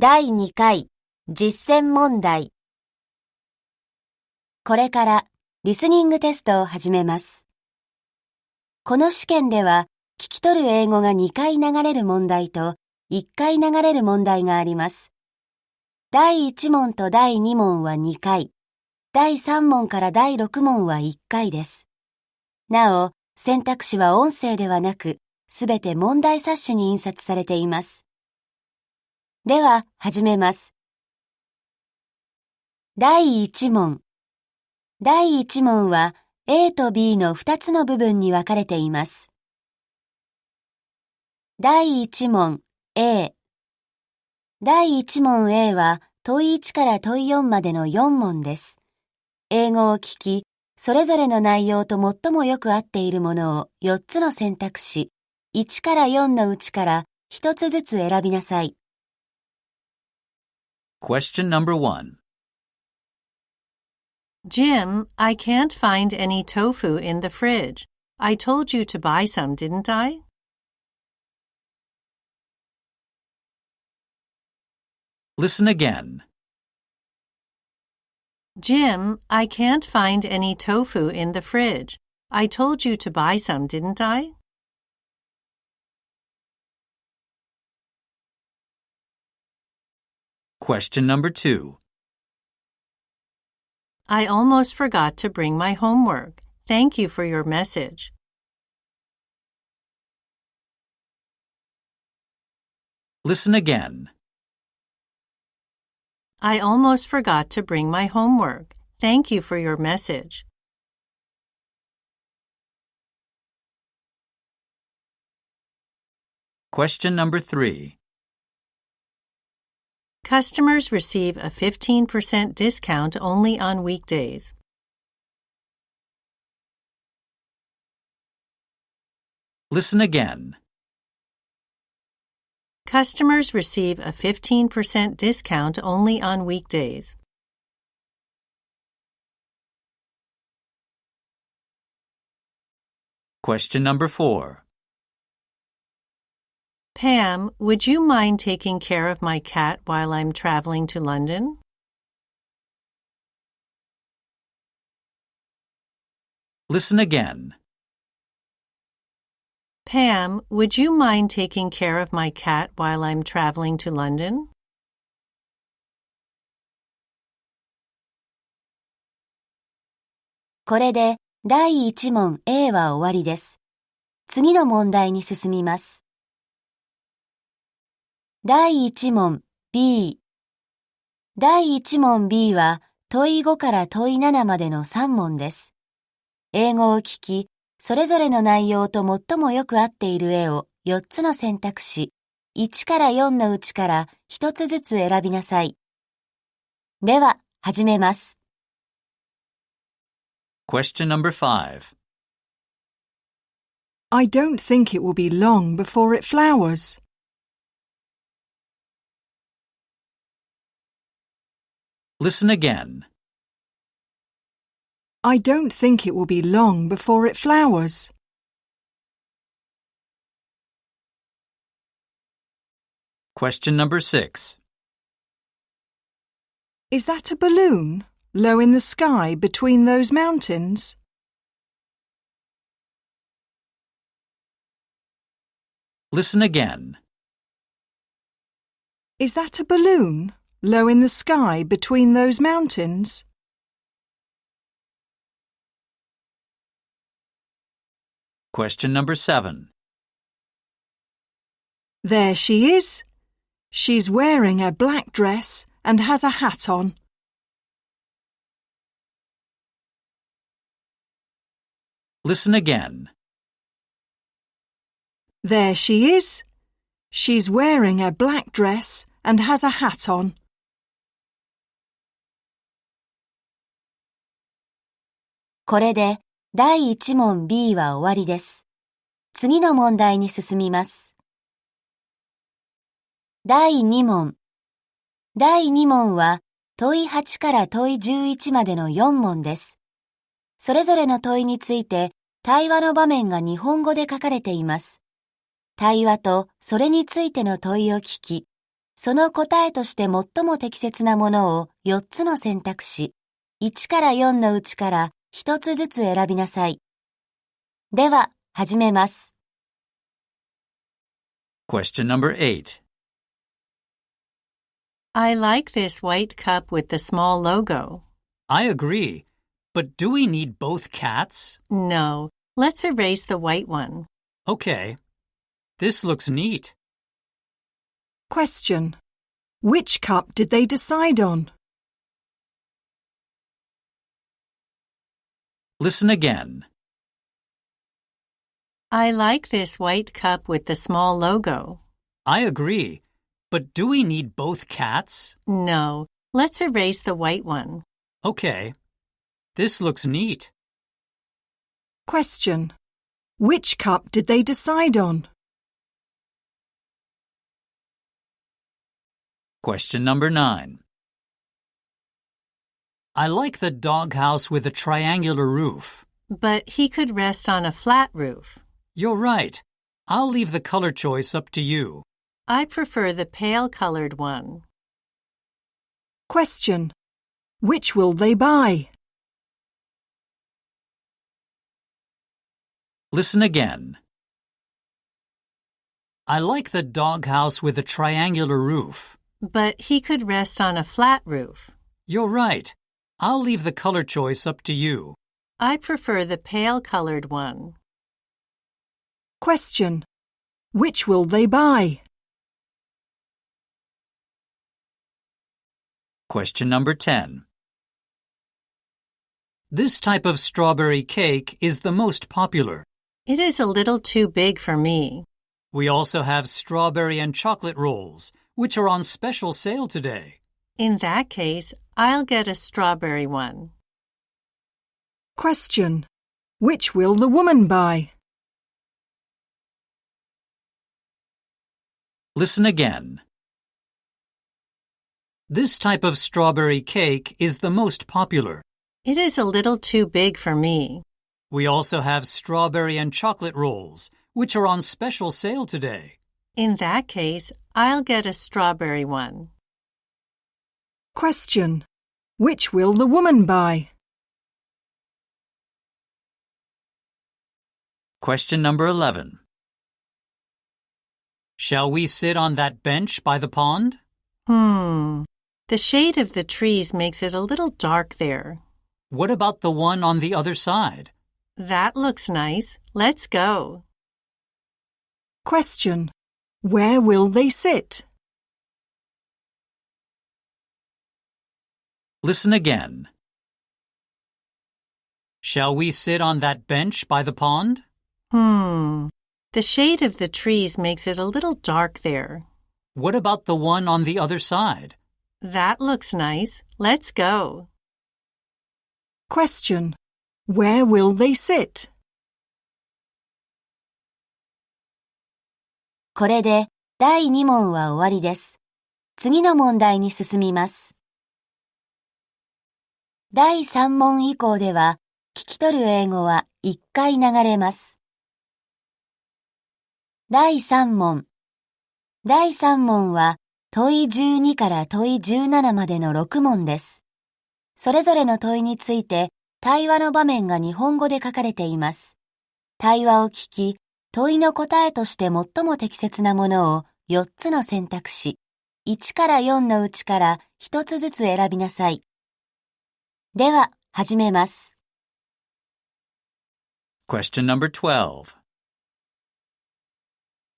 第2回実践問題。これからリスニングテストを始めます。この試験では聞き取る英語が2回流れる問題と1回流れる問題があります。第1問と第2問は2回、第3問から第6問は1回です。なお、選択肢は音声ではなく、すべて問題冊子に印刷されています。では、始めます。第1問。第1問は A と B の2つの部分に分かれています。第1問 A。第1問 A は問1から問4までの4問です。英語を聞き、それぞれの内容と最もよく合っているものを4つの選択肢、1から4のうちから1つずつ選びなさい。Question number 1. Jim, I can't find any tofu in the fridge. I told you to buy some, didn't I? Listen again. Jim, I can't find any tofu in the fridge. I told you to buy some, didn't I? Question number 2. I almost forgot to bring my homework. Thank you for your message. Listen again. I almost forgot to bring my homework. Thank you for your message. Question number 3. Customers receive a 15% discount only on weekdays. Listen again. Customers receive a 15% discount only on weekdays. Question number 4. Pam, would you mind taking care of my cat while I'm traveling to London? Listen again. Pam, would you mind taking care of my cat while I'm traveling to London? これで第1問 A は終わりです。次の問題に進みます。第1問 B。第1問 B は問5から問7までの3問です。英語を聞き、それぞれの内容と最もよく合っている絵を4つの選択肢、1から4のうちから1つずつ選びなさい。では、始めます。Question number 5. I don't think it will be long before it flowers. Listen again. I don't think it will be long before it flowers. Question number 6. Is that a balloon, low in the sky between those mountains? Listen again. Is that a balloon, low in the sky between those mountains? Question number 7. There she is. She's wearing a black dress and has a hat on. Listen again. There she is. She's wearing a black dress and has a hat on. これで第1問 B は終わりです。次の問題に進みます。第2問。第2問は問8から問11までの4問です。それぞれの問いについて対話の場面が日本語で書かれています。対話とそれについての問いを聞き、その答えとして最も適切なものを4つの選択肢、1から4のうちから1つずつ選びなさい。では、始めます。Question number 8. I like this white cup with the small logo. I agree. But do we need both cats? No, let's erase the white one. Okay. This looks neat. Question. Which cup did they decide on? Listen again. I like this white cup with the small logo. I agree. But do we need both cats? No, let's erase the white one. Okay. This looks neat. Question. Which cup did they decide on? Question number 9. I like the doghouse with a triangular roof. But he could rest on a flat roof. You're right. I'll leave the color choice up to you. I prefer the pale-colored one. Question. Which will they buy? Listen again. I like the doghouse with a triangular roof. But he could rest on a flat roof. You're right. I'll leave the color choice up to you. I prefer the pale-colored one. Question. Which will they buy? Question number 10. This type of strawberry cake is the most popular. It is a little too big for me. We also have strawberry and chocolate rolls, which are on special sale today. In that case, I'll get a strawberry one. Question. Which will the woman buy? Listen again. This type of strawberry cake is the most popular. It is a little too big for me. We also have strawberry and chocolate rolls, which are on special sale today. In that case, I'll get a strawberry one. Question. Which will the woman buy? Question number 11. Shall we sit on that bench by the pond? The shade of the trees makes it a little dark there. What about the one on the other side? That looks nice. Let's go. Question. Where will they sit? Listen again. Shall we sit on that bench by the pond? The shade of the trees makes it a little dark there. What about the one on the other side? That looks nice. Let's go. Question. Where will they sit? これで第2問は終わりです。次の問題に進みます。第3問以降では、聞き取る英語は1回流れます。第3問。第3問は問い12から問い17までの6問です。それぞれの問いについて対話の場面が日本語で書かれています。対話を聞き、問いの答えとして最も適切なものを4つの選択肢、1から4のうちから1つずつ選びなさい。では、始めます。Question number 12.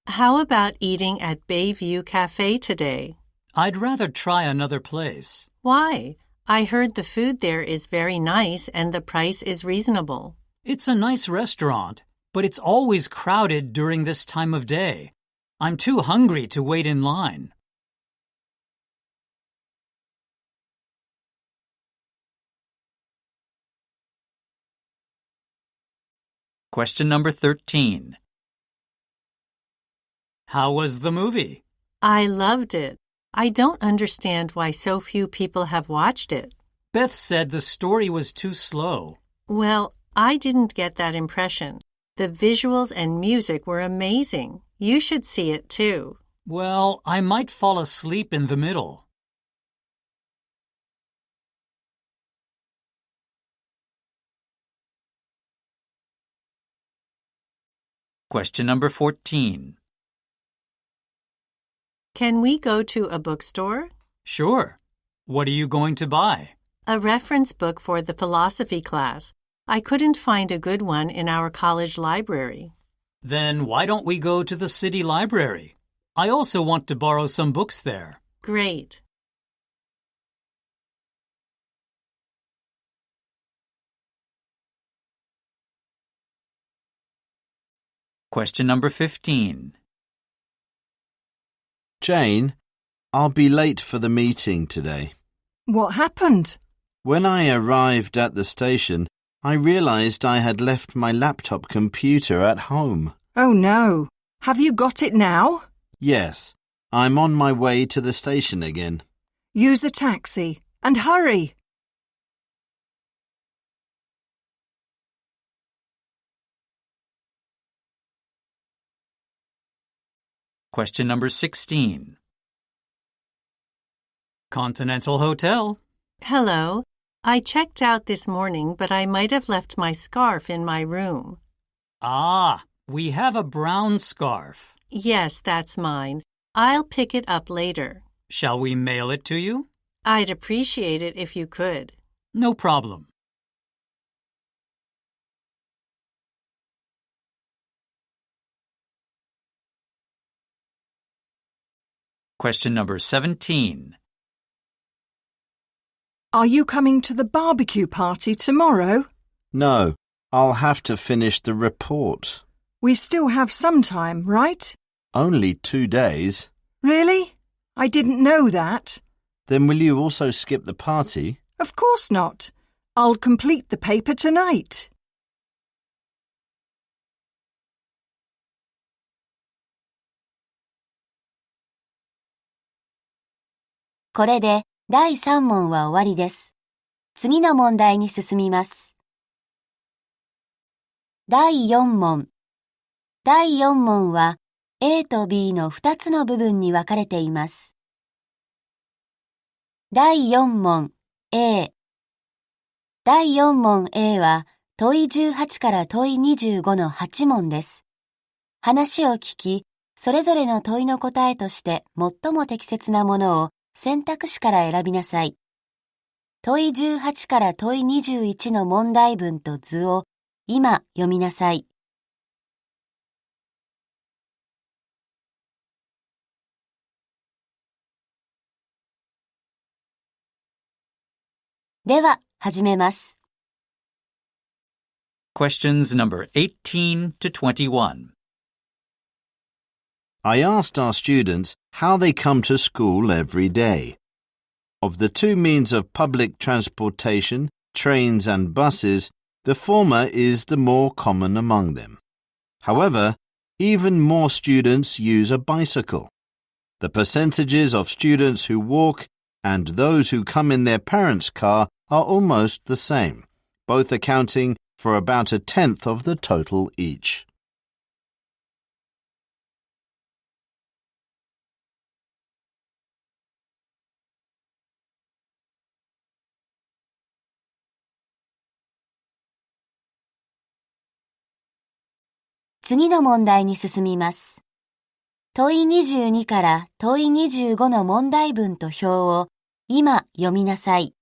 How about eating at Bayview Cafe today? I'd rather try another place. Why? I heard the food there is very nice and the price is reasonable. It's a nice restaurant, but it's always crowded during this time of day. I'm too hungry to wait in line. Question number 13. How was the movie? I loved it. I don't understand why so few people have watched it. Beth said the story was too slow. Well, I didn't get that impression. The visuals and music were amazing. You should see it too. Well, I might fall asleep in the middle. Question number 14. Can we go to a bookstore? Sure. What are you going to buy? A reference book for the philosophy class. I couldn't find a good one in our college library. Then why don't we go to the city library? I also want to borrow some books there. Great. Question number 15. Jane, I'll be late for the meeting today. What happened? When I arrived at the station, I realized I had left my laptop computer at home. Oh no. Have you got it now? Yes, I'm on my way to the station again. Use a taxi and hurry. Question number 16. Continental Hotel. Hello. I checked out this morning, but I might have left my scarf in my room. Ah, we have a brown scarf. Yes, that's mine. I'll pick it up later. Shall we mail it to you? I'd appreciate it if you could. No problem. Question number 17. Are you coming to the barbecue party tomorrow? No, I'll have to finish the report. We still have some time, right? Only 2 days. Really? I didn't know that. Then will you also skip the party? Of course not. I'll complete the paper tonight.これで第3問は終わりです。次の問題に進みます。第4問。第4問は A と B の2つの部分に分かれています。第4問 A。第4問 A は問い18から問い25の8問です。話を聞き、それぞれの問いの答えとして最も適切なものを選択肢から選びなさい。問い18から問い21の問題文と図を今読みなさい。では、始めます。Questions number 18 to 21. I asked our students how they come to school every day. Of the two means of public transportation, trains and buses, the former is the more common among them. However, even more students use a bicycle. The percentages of students who walk and those who come in their parents' car are almost the same, both accounting for about 1/10 of the total each.次の問題に進みます。問い22から問い25の問題文と表を今読みなさい。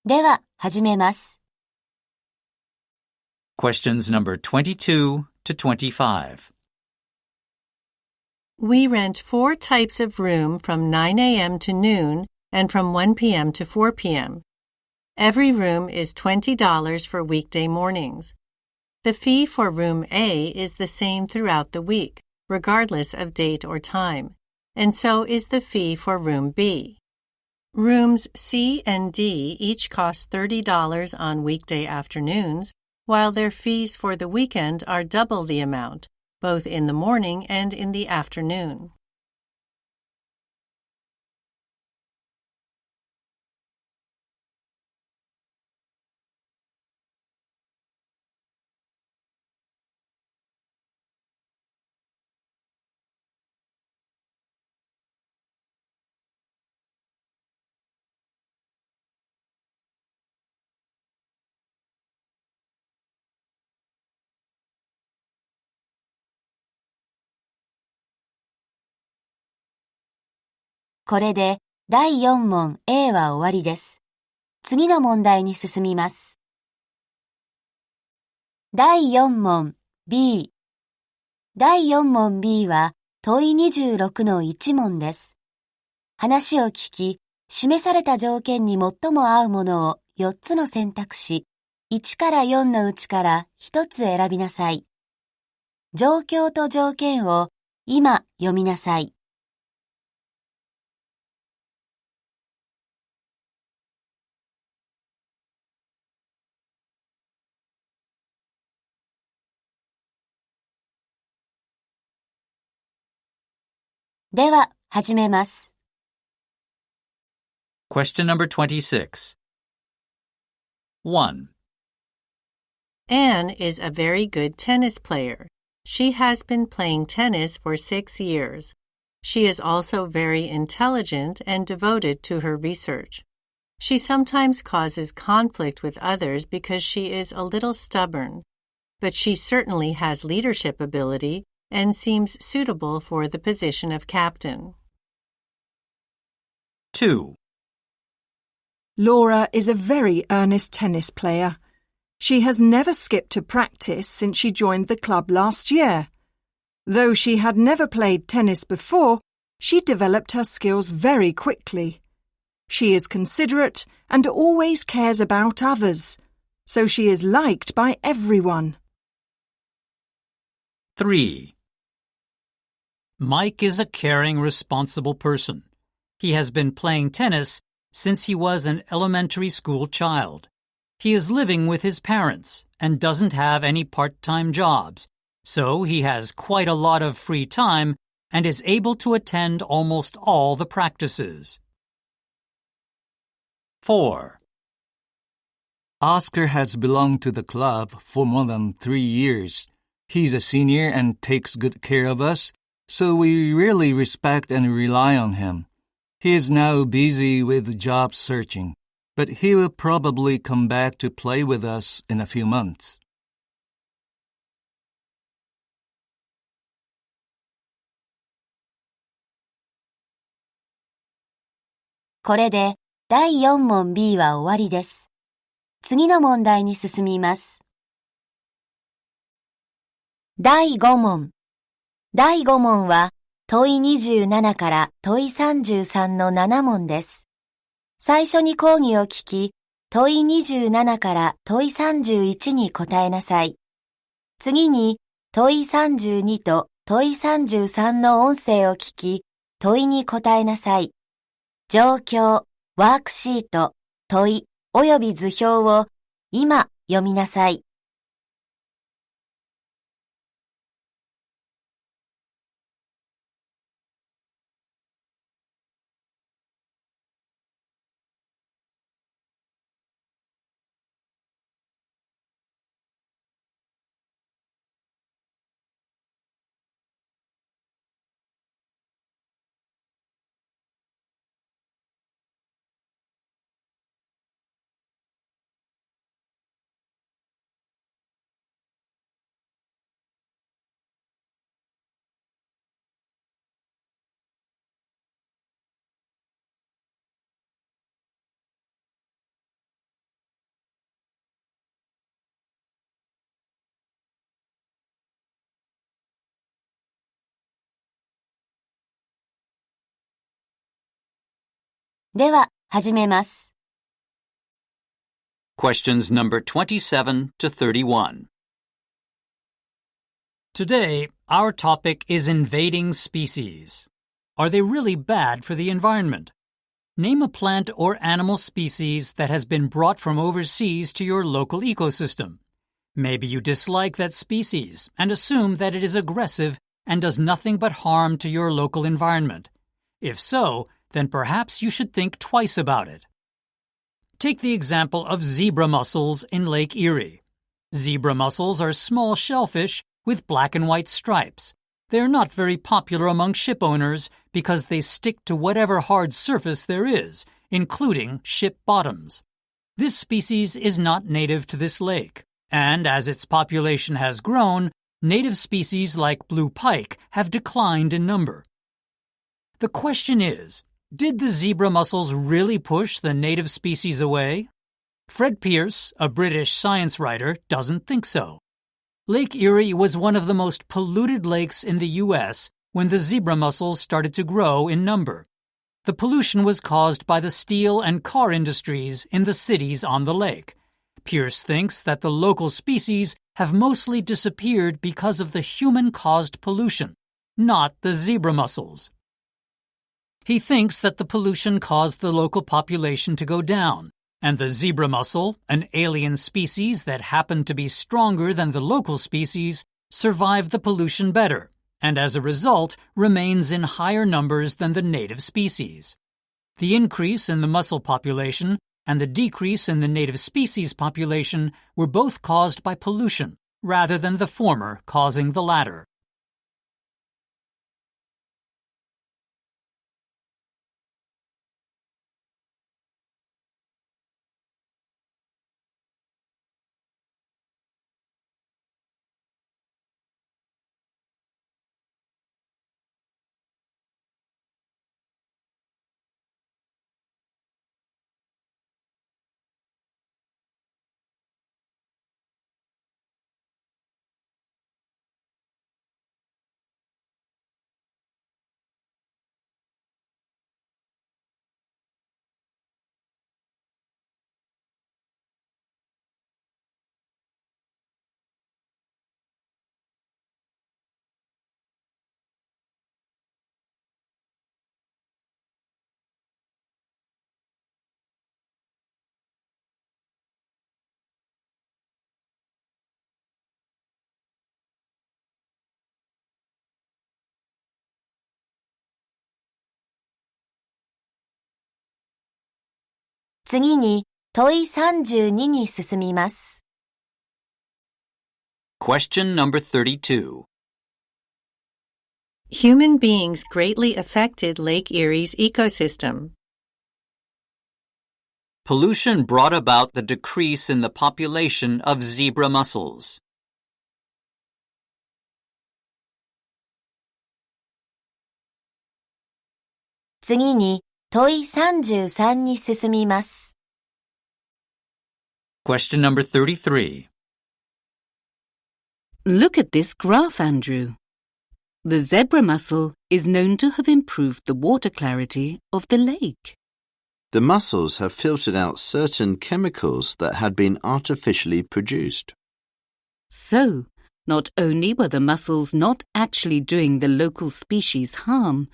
では、始めます。Questions number 22 to 25. We rent 4 types of room from 9 a.m. to noon and from 1 p.m. to 4 p.m. Every room is $20 for weekday mornings. The fee for room A is the same throughout the week, regardless of date or time, and so is the fee for room B. Rooms C and D each cost $30 on weekday afternoons, while their fees for the weekend are double the amount, both in the morning and in the afternoon.これで第4問 A は終わりです。次の問題に進みます。第4問 B。第4問 B は問い26の1問です。話を聞き、示された条件に最も合うものを4つの選択肢、1から4のうちから1つ選びなさい。状況と条件を今読みなさい。では、始めます。Question number 26. 1. Anne is a very good tennis player. She has been playing tennis for 6 years. She is also very intelligent and devoted to her research. She sometimes causes conflict with others because she is a little stubborn, but she certainly has leadership ability and seems suitable for the position of captain. 2. Laura is a very earnest tennis player. She has never skipped a practice since she joined the club last year. Though she had never played tennis before, she developed her skills very quickly. She is considerate and always cares about others, so she is liked by everyone. 3. Mike is a caring, responsible person. He has been playing tennis since he was an elementary school child. He is living with his parents and doesn't have any part-time jobs, so he has quite a lot of free time and is able to attend almost all the practices. 4. Oscar has belonged to the club for more than 3 years. He's a senior and takes good care of us, so we really respect and rely on him. He is now busy with job searching, but he will probably come back to play with us in a few months. これで第4問 B は終わりです。次の問題に進みます。第5問。第5問は問い27から問い33の7問です。最初に講義を聞き、問い27から問い31に答えなさい。次に問い32と問い33の音声を聞き、問いに答えなさい。状況、ワークシート、問いおよび図表を今読みなさい。では、始めます。Questions number 27 to 31. Today, our topic is invading species. Are they really bad for the environment? Name a plant or animal species that has been brought from overseas to your local ecosystem. Maybe you dislike that species and assume that it is aggressive and does nothing but harm to your local environment. If so, then perhaps you should think twice about it. Take the example of zebra mussels in Lake Erie. Zebra mussels are small shellfish with black and white stripes. They are not very popular among ship owners because they stick to whatever hard surface there is, including ship bottoms. This species is not native to this lake, and as its population has grown, native species like blue pike have declined in number. The question is, did the zebra mussels really push the native species away? Fred Pearce, a British science writer, doesn't think so. Lake Erie was one of the most polluted lakes in the U.S. when the zebra mussels started to grow in number. The pollution was caused by the steel and car industries in the cities on the lake. Pearce thinks that the local species have mostly disappeared because of the human-caused pollution, not the zebra mussels. He thinks that the pollution caused the local population to go down, and the zebra mussel, an alien species that happened to be stronger than the local species, survived the pollution better, and as a result remains in higher numbers than the native species. The increase in the mussel population and the decrease in the native species population were both caused by pollution, rather than the former causing the latter.次に問い32に進みます。Question number 32. Human beings greatly affected Lake Erie's ecosystem. Pollution brought about the decrease in the population of zebra mussels.次に問い33に進みます。Question number 33. Look at this graph, Andrew. The zebra mussel is known to have improved the water clarity of the lake. The mussels have filtered out certain chemicals that had been artificially produced. So, not only were the mussels not actually doing the local species harm,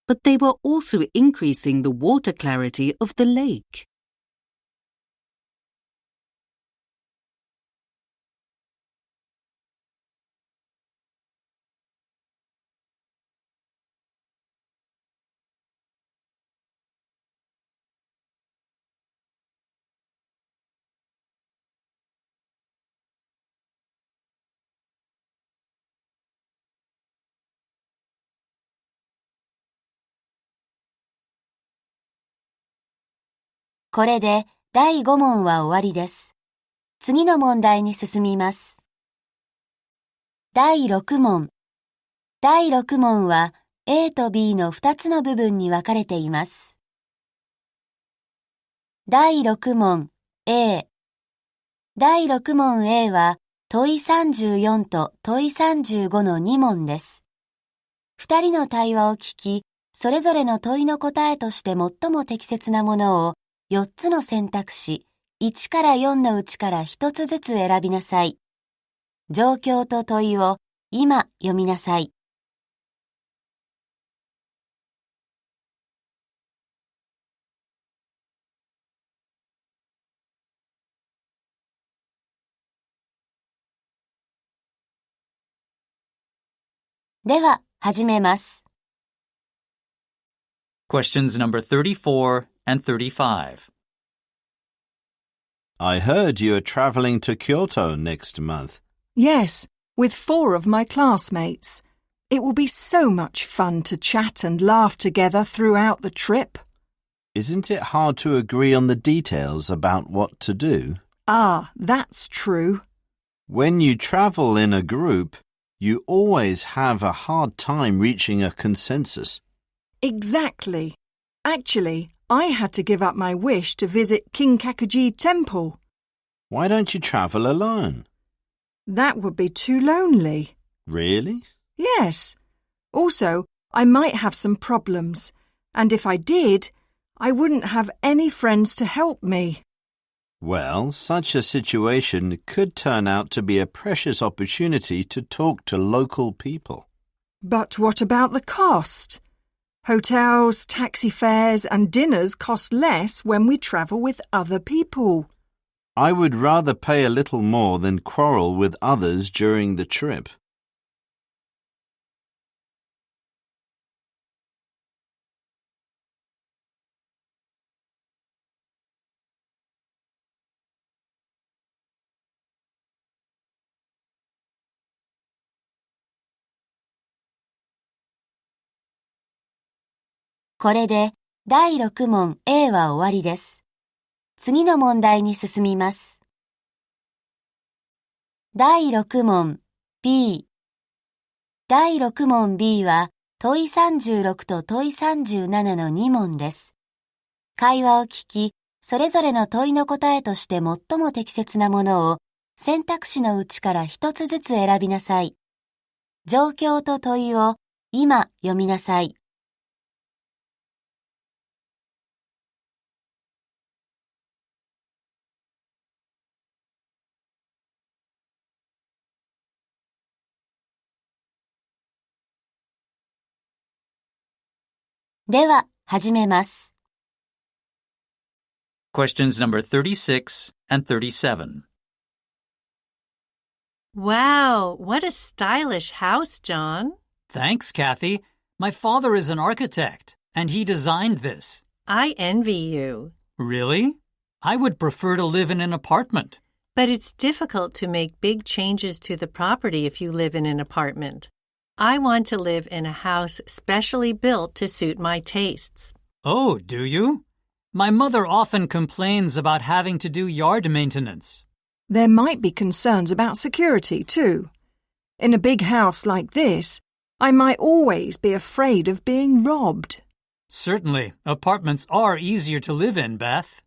but they were also increasing the water clarity of the lake.これで第5問は終わりです。次の問題に進みます。第6問。第6問は A と B の2つの部分に分かれています。第6問 A。第6問 A は問い34と問い35の2問です。2人の対話を聞き、それぞれの問いの答えとして最も適切なものを4つの選択肢、1から4のうちから1つずつ選びなさい。状況と問いを今読みなさい。では、始めます。Questions number 34 and 35. I heard you are travelling to Kyoto next month. Yes, with 4 of my classmates. It will be so much fun to chat and laugh together throughout the trip. Isn't it hard to agree on the details about what to do? Ah, that's true. When you travel in a group, you always have a hard time reaching a consensus. Exactly. Actually, I had to give up my wish to visit Kinkakuji Temple. Why don't you travel alone? That would be too lonely. Really? Yes. Also, I might have some problems, and if I did, I wouldn't have any friends to help me. Well, such a situation could turn out to be a precious opportunity to talk to local people. But what about the cost? Hotels, taxi fares and dinners cost less when we travel with other people. I would rather pay a little more than quarrel with others during the trip. .これで第6問 A は終わりです。次の問題に進みます。第6問 B。第6問 B は問い36と問い37の2問です。会話を聞き、それぞれの問いの答えとして最も適切なものを選択肢のうちから一つずつ選びなさい。状況と問いを今読みなさい。では、始めます。Questions number 36 and 37. Wow, what a stylish house, John. Thanks, Kathy. My father is an architect, and he designed this. I envy you. Really? I would prefer to live in an apartment. But it's difficult to make big changes to the property if you live in an apartment. I want to live in a house specially built to suit my tastes. Oh, do you? My mother often complains about having to do yard maintenance. There might be concerns about security, too. In a big house like this, I might always be afraid of being robbed. Certainly, apartments are easier to live in, Beth.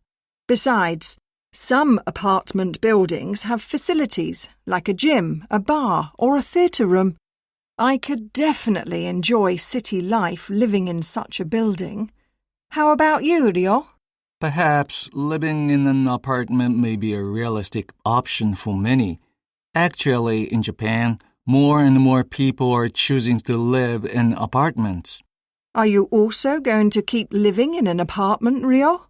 Besides, some apartment buildings have facilities like a gym, a bar, or a theatre room. I could definitely enjoy city life living in such a building. How about you, Ryo? Perhaps living in an apartment may be a realistic option for many. Actually, in Japan, more and more people are choosing to live in apartments. Are you also going to keep living in an apartment, Ryo?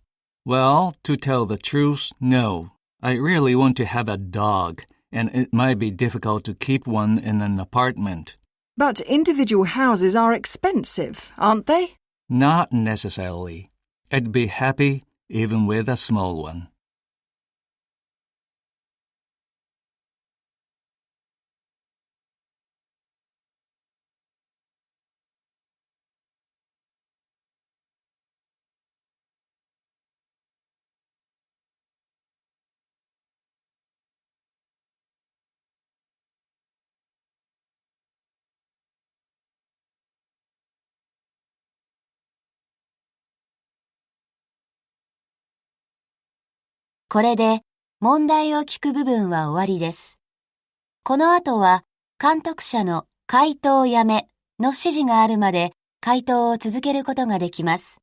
Well, to tell the truth, no. I really want to have a dog, and it might be difficult to keep one in an apartment. But individual houses are expensive, aren't they? Not necessarily. I'd be happy even with a small one.これで問題を聞く部分は終わりです。この後は監督者の回答やめの指示があるまで回答を続けることができます。